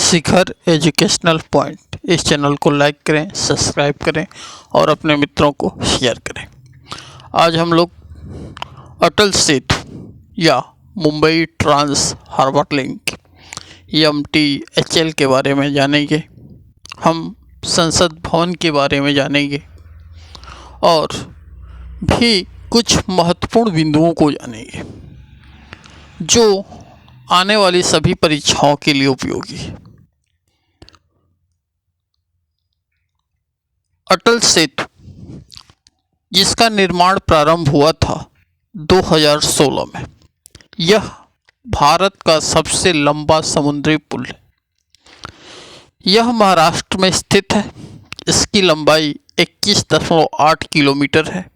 शिखर educational point. इस channel को like करें, सब्सक्राइब करें और अपने मित्रों को शेयर करें। आज हम लोग अटल सेतु या Mumbai trans harbour link MTHL के बारे में जानेंगे। हम संसद भवन के बारे में जानेंगे और भी कुछ महत्वपूर्ण बिंदुओं को जानेंगे जो आने वाली सभी परीक्षाओं के लिए उपयोगी है। अटल सेतु, जिसका निर्माण प्रारंभ हुआ था 2016 में, यह भारत का सबसे लंबा समुद्री पुल है। यह महाराष्ट्र में स्थित है। इसकी लंबाई 21.8 किलोमीटर है।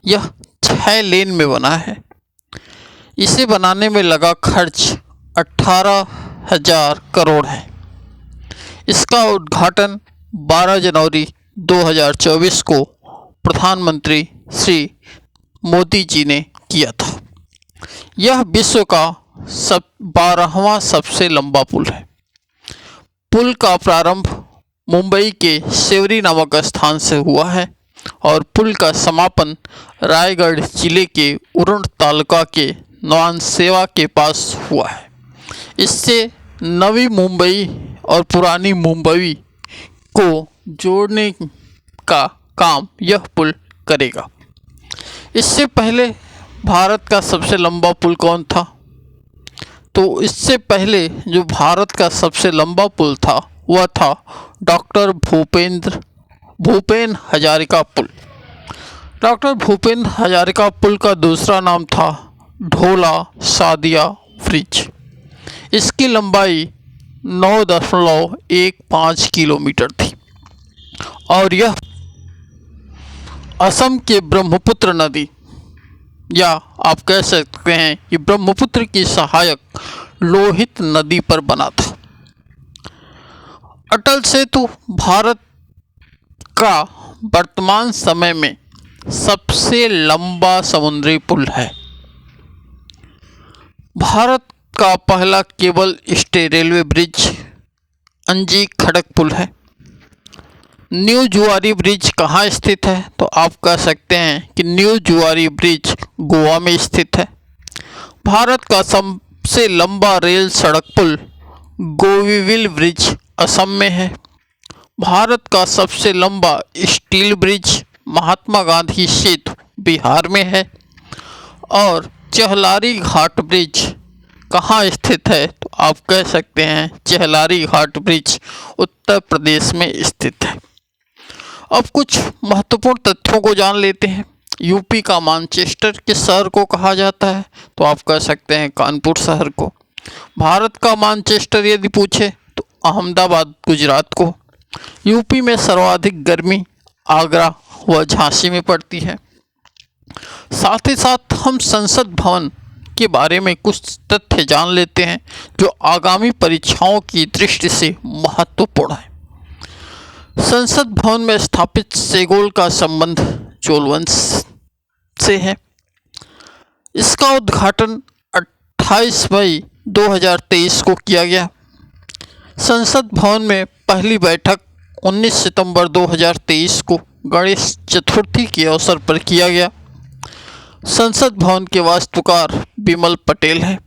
यह 6 लेन में बना है। इसे बनाने में लगा खर्च 18,000 करोड़ है। इसका उद्घाटन 12 जनवरी 2024 को प्रधानमंत्री श्री मोदी जी ने किया था। यह विश्व का 12वां सबसे लंबा पुल है। पुल का प्रारंभ मुंबई के सेवरी नामक स्थान से हुआ है और पुल का समापन रायगढ़ जिले के उरण तालुका के नवानसेवा के पास हुआ है। इससे नवी मुंबई और पुरानी मुंबई को जोड़ने का काम यह पुल करेगा। इससे पहले भारत का सबसे लंबा पुल कौन था? तो इससे पहले जो भारत का सबसे लंबा पुल था वह था डॉक्टर भूपेन हजारिका पुल। डॉक्टर भूपेन हजारिका पुल का दूसरा नाम था ढोला सादिया ब्रिज। इसकी लंबाई 9.15 किलोमीटर थी और यह असम के ब्रह्मपुत्र नदी, या आप कह सकते हैं कि ब्रह्मपुत्र की सहायक लोहित नदी पर बना था। अटल सेतु भारत का वर्तमान समय में सबसे लंबा समुद्री पुल है। भारत का पहला केबल स्टे रेलवे ब्रिज अंजी खड़क पुल है। न्यू जुआरी ब्रिज कहाँ स्थित है? तो आप कह सकते हैं कि न्यू जुआरी ब्रिज गोवा में स्थित है। भारत का सबसे लंबा रेल सड़क पुल बोगीबील ब्रिज असम में है। भारत का सबसे लंबा स्टील ब्रिज महात्मा गांधी सेतु बिहार में है। और चहलारी घाट ब्रिज कहाँ स्थित है? तो आप कह सकते हैं चहलारी घाट ब्रिज उत्तर प्रदेश में स्थित है। अब कुछ महत्वपूर्ण तथ्यों को जान लेते हैं। यूपी का मैनचेस्टर किस शहर को कहा जाता है? तो आप कह सकते हैं कानपुर शहर को। भारत का मैनचेस्टर यदि पूछे तो अहमदाबाद गुजरात को। यूपी में सर्वाधिक गर्मी आगरा व झांसी में पड़ती है। साथ ही साथ हम संसद भवन के बारे में कुछ तथ्य जान लेते हैं जो आगामी परीक्षाओं की दृष्टि से महत्वपूर्ण है। संसद भवन में स्थापित सेगोल का संबंध चोल से है। इसका उद्घाटन 28 मई 2023 को किया गया। संसद भवन में पहली बैठक 19 सितंबर 2023 को गणेश चतुर्थी के अवसर पर किया गया। संसद भवन के वास्तुकार बिमल पटेल हैं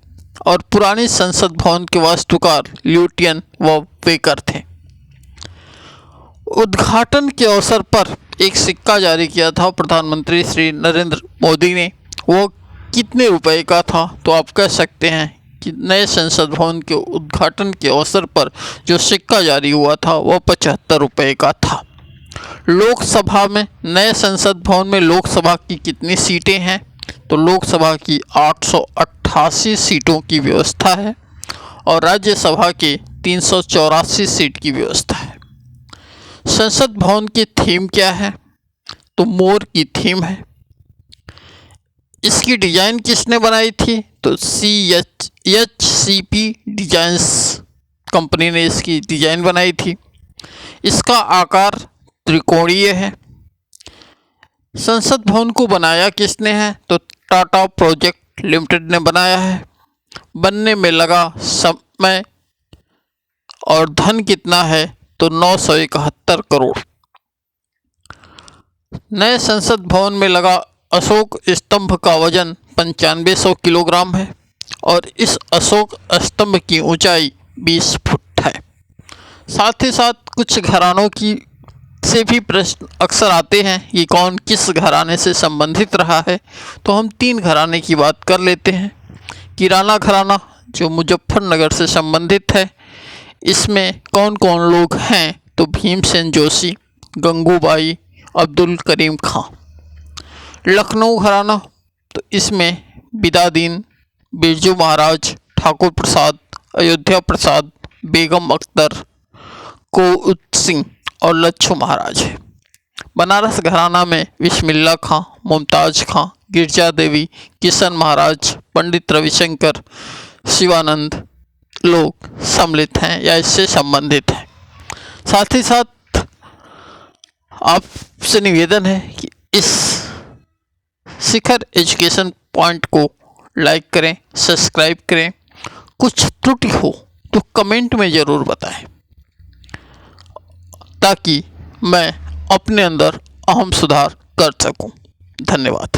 और पुरानी संसद भवन के वास्तुकार ल्यूटियन व बेकर थे। उद्घाटन के अवसर पर एक सिक्का जारी किया था प्रधानमंत्री श्री नरेंद्र मोदी ने। वो कितने रुपए का था? तो आप कह सकते हैं कि नए संसद भवन के उद्घाटन के अवसर पर जो सिक्का जारी हुआ था वह 75 रुपये का था। लोकसभा में, नए संसद भवन में लोकसभा की कितनी सीटें हैं? तो लोकसभा की 888 सीटों की व्यवस्था है और राज्यसभा के 384 सीट की व्यवस्था है। संसद भवन की थीम क्या है? तो मोर की थीम है। इसकी डिजाइन किसने बनाई थी? तो CHCP डिजाइन्स कंपनी ने इसकी डिजाइन बनाई थी। इसका आकार त्रिकोणीय है। संसद भवन को बनाया किसने है? तो टाटा प्रोजेक्ट लिमिटेड ने बनाया है। बनने में लगा समय और धन कितना है तो 971 करोड़। नए संसद भवन में लगा अशोक स्तंभ का वजन 9500 किलोग्राम है और इस अशोक स्तंभ की ऊंचाई 20 फुट है। साथ ही साथ कुछ घरानों की से भी प्रश्न अक्सर आते हैं कि कौन किस घराने से संबंधित रहा है, तो हम 3 घराने की बात कर लेते हैं। किराना घराना जो मुजफ्फरनगर से संबंधित है, इसमें कौन कौन लोग हैं तो भीमसेन जोशी, गंगूबाई, अब्दुल करीम खां। लखनऊ घराना तो इसमें बिदादीन, बिरजू महाराज, ठाकुर प्रसाद, अयोध्या प्रसाद, बेगम अख्तर, कोउत सिंह और लच्छू महाराज है। बनारस घराना में बिस्मिल्ला खां, मुमताज़ खां, गिरजा देवी, किशन महाराज, पंडित रविशंकर, शिवानंद लोग सम्मिलित हैं या इससे संबंधित हैं। साथ ही साथ आपसे निवेदन है कि इस शिखर एजुकेशन पॉइंट को लाइक करें, सब्सक्राइब करें। कुछ त्रुटि हो तो कमेंट में ज़रूर बताएं ताकि मैं अपने अंदर अहम सुधार कर सकूं। धन्यवाद।